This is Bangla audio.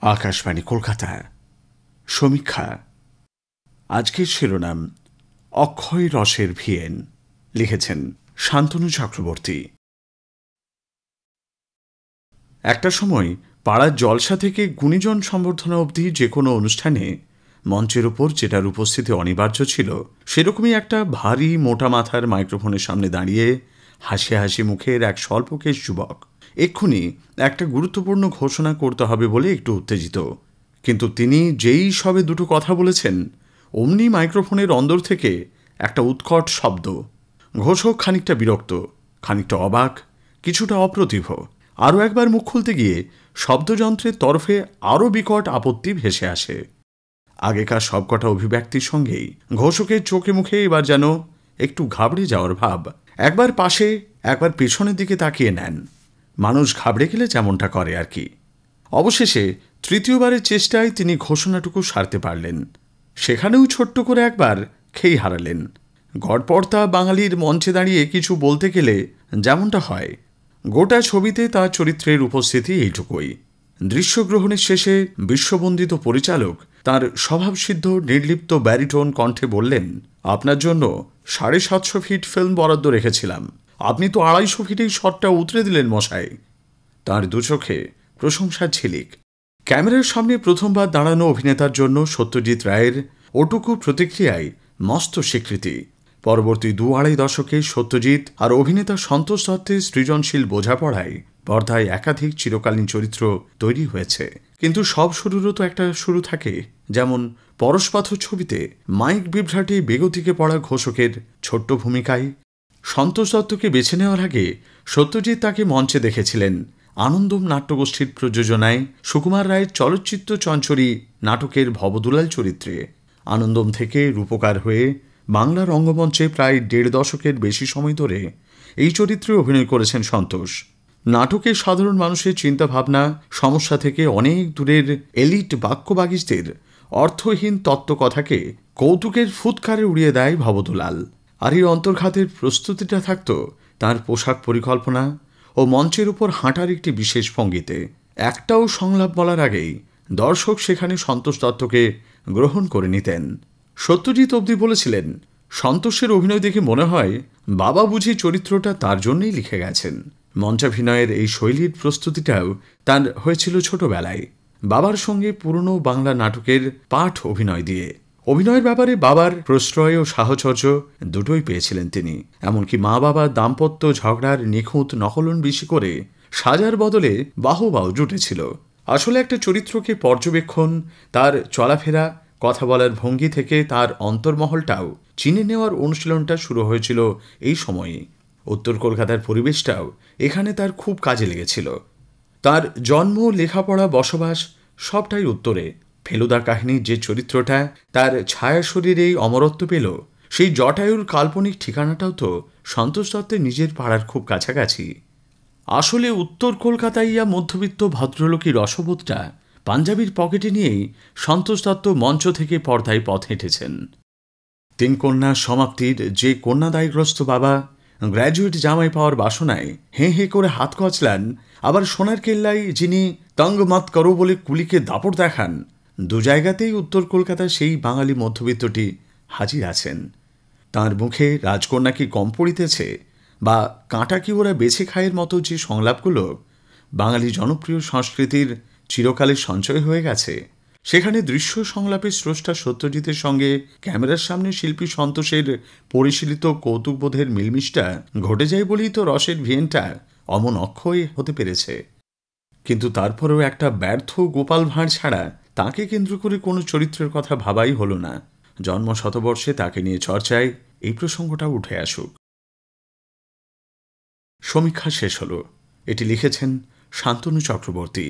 आकाशवाणी कलकाता समीक्षा आजकेर शिरोनाम अक्षय रसेर ভিয়েন लिखेছেন শান্তনু চক্রবর্তী। একটা সময় পাড়ার জলসা থেকে গুণীজন সম্বর্ধনা অবধি যে কোনো অনুষ্ঠানে মঞ্চের উপর যেটার উপস্থিতি অনিবার্য ছিল সেরকমই একটা ভারী মোটা মাথার মাইক্রোফোনের সামনে দাঁড়িয়ে হাসি হাসি মুখের এক স্বল্পকেশ যুবক এক্ষুনি একটা গুরুত্বপূর্ণ ঘোষণা করতে হবে বলে একটু উত্তেজিত। কিন্তু তিনি যেই সবে দুটো কথা বলেছেন অমনি মাইক্রোফোনের অন্দর থেকে একটা উৎকট শব্দ। ঘোষক খানিকটা বিরক্ত, খানিকটা অবাক, কিছুটা অপ্রতিভ। আরও একবার মুখ খুলতে গিয়ে শব্দযন্ত্রের তরফে আরও বিকট আপত্তি ভেসে আসে। আগেকার সবকটা অভিব্যক্তির সঙ্গেই ঘোষকের চোখে মুখে এবার যেন একটু ঘাবড়ে যাওয়ার ভাব। একবার পাশে একবার পেছনের দিকে তাকিয়ে নেন, মানুষ ঘাবড়ে গেলে যেমনটা করে আর কি। অবশেষে তৃতীয়বারের চেষ্টায় তিনি ঘোষণাটুকু সারতে পারলেন। সেখানেও ছোট্ট করে একবার খেই হারালেন। গড়পড়তা বাঙালির মঞ্চে দাঁড়িয়ে কিছু বলতে গেলে যেমনটা হয়, গোটা ছবিতে তার চরিত্রের উপস্থিতি এইটুকুই। দৃশ্যগ্রহণের শেষে বিশ্ববন্দিত পরিচালক তার স্বভাবসিদ্ধ নির্লিপ্ত ব্যারিটোন কণ্ঠে বললেন, আপনার জন্য 750 ফিট ফিল্ম বরাদ্দ রেখেছিলাম, আপনি তো 250 ফিটেই শটটা উতরে দিলেন মশাই। তাঁর দুচোখে প্রশংসার ঝিলিক। ক্যামেরার সামনে প্রথমবার দাঁড়ানো অভিনেতার জন্য সত্যজিৎ রায়ের ওটুকু প্রতিক্রিয়ায় মস্ত স্বীকৃতি। পরবর্তী 2-2.5 দশকে সত্যজিৎ আর অভিনেতা সন্তোষ দত্তের সৃজনশীল বোঝাপড়ায় পর্দায় একাধিক চিরকালীন চরিত্র তৈরি হয়েছে। কিন্তু সব শুরুরও তো একটা শুরু থাকে। যেমন পরশপাথর ছবিতে মাইক বিভ্রাটে বেগতিকে পড়া ঘোষকের ছোট্ট ভূমিকায় সন্তোষ দত্তকে বেছে নেওয়ার আগে সত্যজিৎ তাকে মঞ্চে দেখেছিলেন আনন্দম নাট্যগোষ্ঠীর প্রযোজনায় সুকুমার রায়ের চলচ্চিত্র চঞ্চরী নাটকের ভবদুলাল চরিত্রে। আনন্দম থেকে রূপকার হয়ে বাংলা রঙ্গমঞ্চে প্রায় 1.5 দশকের বেশি সময় ধরে এই চরিত্রে অভিনয় করেছেন সন্তোষ। নাটকে সাধারণ মানুষের চিন্তাভাবনা সমস্যা থেকে অনেক দূরের এলিট বাক্যবাগিসদের অর্থহীন তত্ত্বকথাকে কৌতুকের ফুৎকারে উড়িয়ে দেয় ভবদুলাল। আর এই অন্তর্ঘাতের প্রস্তুতিটা থাকত তার পোশাক পরিকল্পনা ও মঞ্চের উপর হাঁটার একটি বিশেষ ভঙ্গিতে। একটাও সংলাপ বলার আগেই দর্শক সেখানে সন্তোষ দত্তকে গ্রহণ করে নিতেন। সত্যজিৎ অবধি বলেছিলেন, সন্তোষের অভিনয় দেখে মনে হয় বাবা বুঝি চরিত্রটা তার জন্যই লিখে গেছেন। মঞ্চাভিনয়ের এই শৈলীর প্রস্তুতিটাও তার হয়েছিল ছোটবেলায়, বাবার সঙ্গে পুরনো বাংলা নাটকের পাঠ অভিনয় দিয়ে। অভিনয়ের ব্যাপারে বাবার প্রশ্রয় ও সাহচর্য দুটোই পেয়েছিলেন তিনি। এমনকি মা বাবার দাম্পত্য ঝগড়ার নিখুঁত নকলন বেশি করে সাজার বদলে বাহবাও জুটেছিল। আসলে একটা চরিত্রকে পর্যবেক্ষণ, তার চলাফেরা, কথা বলার ভঙ্গি থেকে তার অন্তর্মহলটাও চিনে নেওয়ার অনুশীলনটা শুরু হয়েছিল এই সময়ে। উত্তর কলকাতার পরিবেশটাও এখানে তার খুব কাজে লেগেছিল। তার জন্ম, লেখাপড়া, বসবাস সবটাই উত্তরে। ফেলুদা কাহিনীর যে চরিত্রটা তার ছায়া শরীরেই অমরত্ব পেল, সেই জটায়ুর কাল্পনিক ঠিকানাটাও তো সন্তোষ দত্তের নিজের পাড়ার খুব কাছাকাছি। আসলে উত্তর কলকাতাইয়া মধ্যবিত্ত ভদ্রলোকী রসবোধটা পাঞ্জাবির পকেটে নিয়েই সন্তোষ দত্ত মঞ্চ থেকে পর্দায় পথ হেঁটেছেন। 3 কন্যার সমাপ্তির যে কন্যাদায়গ্রস্ত বাবা গ্র্যাজুয়েট জামাই পাওয়ার বাসনায় হেঁ হেঁ করে হাত কচলান, আবার সোনার কেল্লায় যিনি তঙ্গ মত করো বলে কুলিকে দাপট দেখান, 2 জায়গাতেই উত্তর কলকাতার সেই বাঙালি মধ্যবিত্তটি হাজির আছেন। তাঁর মুখে রাজকন্যা কি কম পড়িতেছে বা কাঁটা কি ওরা বেছে খায়ের মতো যে সংলাপগুলো বাঙালি জনপ্রিয় সংস্কৃতির চিরকালের সঞ্চয় হয়ে গেছে, সেখানে দৃশ্য সংলাপের স্রষ্টা সত্যজিতের সঙ্গে ক্যামেরার সামনে শিল্পী সন্তোষের পরিশীলিত কৌতুকবোধের মিলমিশটা ঘটে যায় বলেই তো রসের ভিয়েনটা অমন অক্ষয় হতে পেরেছে। কিন্তু তারপরেও একটা ব্যর্থ গোপাল ভাঁড় ছাড়া তাকে কেন্দ্র করে কোনো চরিত্রের কথা ভাবাই হলো না। জন্ম শতবর্ষে তাকে নিয়ে চর্চায় এই প্রসঙ্গটা উঠে আসুক। সমীক্ষা শেষ হলো। এটি লিখেছেন শান্তনু চক্রবর্তী।